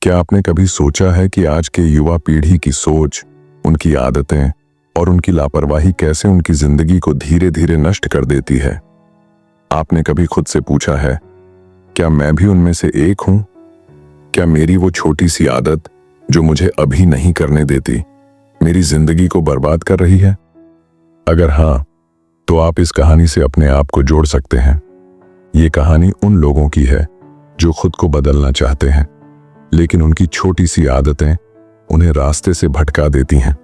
क्या आपने कभी सोचा है कि आज के युवा पीढ़ी की सोच, उनकी आदतें और उनकी लापरवाही कैसे उनकी जिंदगी को धीरे धीरे नष्ट कर देती है? आपने कभी खुद से पूछा है, क्या मैं भी उनमें से एक हूं? क्या मेरी वो छोटी सी आदत जो मुझे अभी नहीं करने देती, मेरी जिंदगी को बर्बाद कर रही है? अगर हाँ, तो आप इस कहानी से अपने आप को जोड़ सकते हैं। ये कहानी उन लोगों की है जो खुद को बदलना चाहते हैं, लेकिन उनकी छोटी सी आदतें उन्हें रास्ते से भटका देती हैं।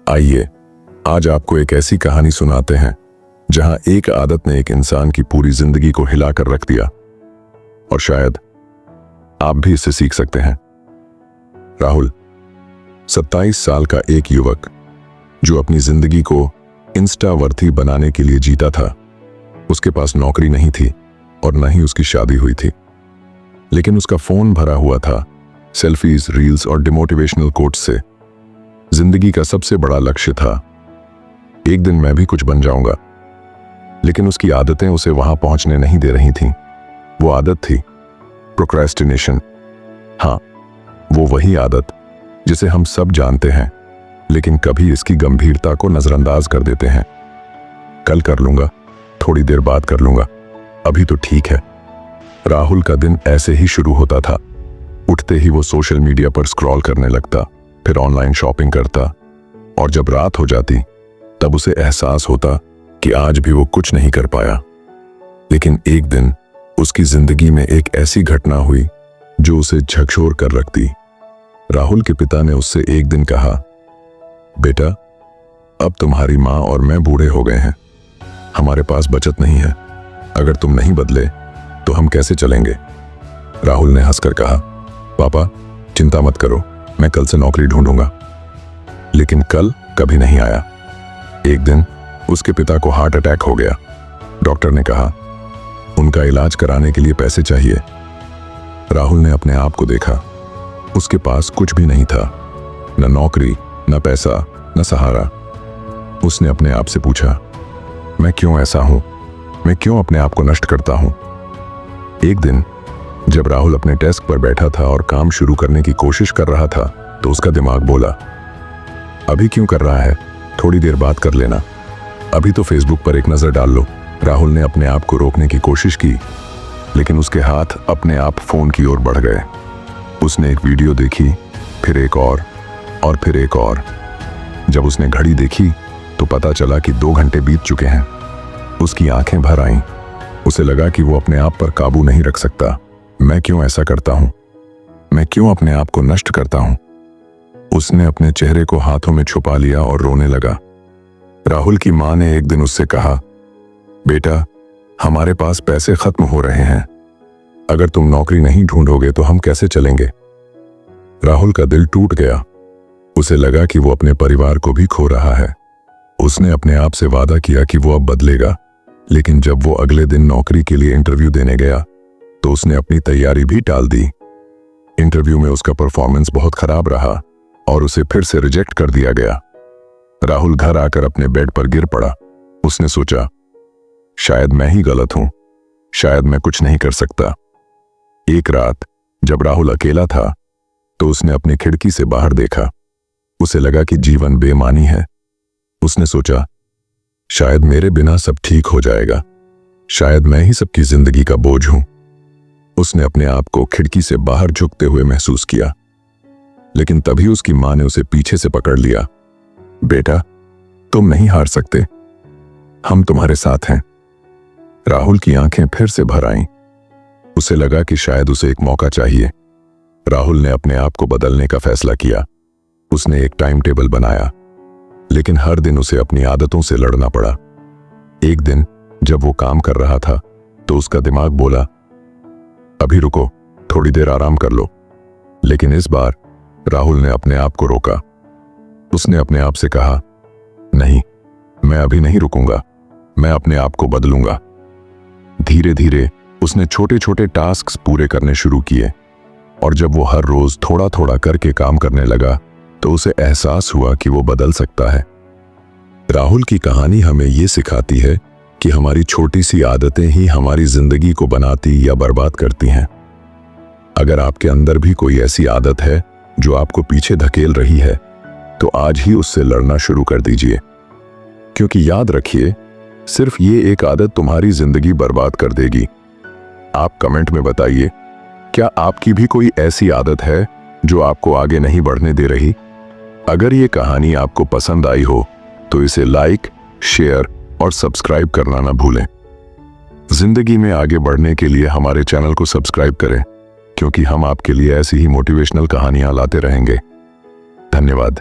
आइए, आज आपको एक ऐसी कहानी सुनाते हैं जहां एक आदत ने एक इंसान की पूरी जिंदगी को हिलाकर रख दिया, और शायद आप भी इससे सीख सकते हैं। राहुल 27 साल का एक युवक जो अपनी जिंदगी को इंस्टा वर्थी बनाने के लिए जीता था। उसके पास नौकरी नहीं थी और न ही उसकी शादी हुई थी, लेकिन उसका फोन भरा हुआ था सेल्फीज, रील्स और डिमोटिवेशनल कोट्स से। जिंदगी का सबसे बड़ा लक्ष्य था, एक दिन मैं भी कुछ बन जाऊंगा। लेकिन उसकी आदतें उसे वहां पहुंचने नहीं दे रही थीं। वो आदत थी प्रोक्रेस्टिनेशन। हाँ, वो वही आदत जिसे हम सब जानते हैं, लेकिन कभी इसकी गंभीरता को नजरअंदाज कर देते हैं। कल कर लूंगा, थोड़ी देर बाद कर लूंगा, अभी तो ठीक है। राहुल का दिन ऐसे ही शुरू होता था। उठते ही वो सोशल मीडिया पर स्क्रॉल करने लगता, फिर ऑनलाइन शॉपिंग करता, और जब रात हो जाती तब उसे एहसास होता कि आज भी वो कुछ नहीं कर पाया। लेकिन एक दिन उसकी जिंदगी में एक ऐसी घटना हुई जो उसे झकझोर कर रख दी। राहुल के पिता ने उससे एक दिन कहा, बेटा, अब तुम्हारी माँ और मैं बूढ़े हो गए हैं, हमारे पास बचत नहीं है, अगर तुम नहीं बदले तो हम कैसे चलेंगे? राहुल ने हंसकर कहा, पापा चिंता मत करो, मैं कल से नौकरी ढूंढूंगा। लेकिन कल कभी नहीं आया। एक दिन उसके पिता को हार्ट अटैक हो गया। डॉक्टर ने कहा उनका इलाज कराने के लिए पैसे चाहिए। राहुल ने अपने आप को देखा, उसके पास कुछ भी नहीं था, न नौकरी, न पैसा, न सहारा। उसने अपने आप से पूछा, मैं क्यों ऐसा हूं? मैं क्यों अपने आप को नष्ट करता हूं? एक दिन जब राहुल अपने डेस्क पर बैठा था और काम शुरू करने की कोशिश कर रहा था, तो उसका दिमाग बोला, अभी क्यों कर रहा है, थोड़ी देर बाद कर लेना, अभी तो फेसबुक पर एक नजर डाल लो। राहुल ने अपने आप को रोकने की कोशिश की, लेकिन उसके हाथ अपने आप फोन की ओर बढ़ गए। उसने एक वीडियो देखी, फिर एक और फिर एक और। जब उसने घड़ी देखी तो पता चला कि 2 घंटे बीत चुके हैं। उसकी आंखें भर आईं। उसे लगा कि वो अपने आप पर काबू नहीं रख सकता। मैं क्यों ऐसा करता हूं? मैं क्यों अपने आप को नष्ट करता हूं? उसने अपने चेहरे को हाथों में छुपा लिया और रोने लगा। राहुल की मां ने एक दिन उससे कहा, बेटा, हमारे पास पैसे खत्म हो रहे हैं, अगर तुम नौकरी नहीं ढूंढोगे तो हम कैसे चलेंगे? राहुल का दिल टूट गया। उसे लगा कि वो अपने परिवार को भी खो रहा है। उसने अपने आप से वादा किया कि वो अब बदलेगा, लेकिन जब वो अगले दिन नौकरी के लिए इंटरव्यू देने गया तो उसने अपनी तैयारी भी टाल दी। इंटरव्यू में उसका परफॉर्मेंस बहुत खराब रहा और उसे फिर से रिजेक्ट कर दिया गया। राहुल घर आकर अपने बेड पर गिर पड़ा। उसने सोचा, शायद मैं ही गलत हूं, शायद मैं कुछ नहीं कर सकता। एक रात जब राहुल अकेला था तो उसने अपनी खिड़की से बाहर देखा। उसे लगा कि जीवन बेमानी है। उसने सोचा, शायद मेरे बिना सब ठीक हो जाएगा, शायद मैं ही सबकी जिंदगी का बोझ हूं। उसने अपने आप को खिड़की से बाहर झुकते हुए महसूस किया, लेकिन तभी उसकी मां ने उसे पीछे से पकड़ लिया। बेटा, तुम नहीं हार सकते, हम तुम्हारे साथ हैं। राहुल की आंखें फिर से भर आईं। उसे लगा कि शायद उसे एक मौका चाहिए। राहुल ने अपने आप को बदलने का फैसला किया। उसने एक टाइम टेबल बनाया, लेकिन हर दिन उसे अपनी आदतों से लड़ना पड़ा। एक दिन जब वो काम कर रहा था तो उसका दिमाग बोला, अभी रुको, थोड़ी देर आराम कर लो। लेकिन इस बार राहुल ने अपने आप को रोका। उसने अपने आप से कहा, नहीं, मैं अभी नहीं रुकूंगा, मैं अपने आप को बदलूंगा। धीरे धीरे उसने छोटे छोटे टास्क्स पूरे करने शुरू किए, और जब वो हर रोज थोड़ा थोड़ा करके काम करने लगा तो उसे एहसास हुआ कि वो बदल सकता है। राहुल की कहानी हमें ये सिखाती है कि हमारी छोटी सी आदतें ही हमारी जिंदगी को बनाती या बर्बाद करती हैं। अगर आपके अंदर भी कोई ऐसी आदत है जो आपको पीछे धकेल रही है, तो आज ही उससे लड़ना शुरू कर दीजिए। क्योंकि याद रखिए, सिर्फ ये एक आदत तुम्हारी जिंदगी बर्बाद कर देगी। आप कमेंट में बताइए, क्या आपकी भी कोई ऐसी आदत है जो आपको आगे नहीं बढ़ने दे रही? अगर ये कहानी आपको पसंद आई हो तो इसे लाइक, शेयर और सब्सक्राइब करना ना भूलें। जिंदगी में आगे बढ़ने के लिए हमारे चैनल को सब्सक्राइब करें, क्योंकि हम आपके लिए ऐसी ही मोटिवेशनल कहानियां लाते रहेंगे। धन्यवाद।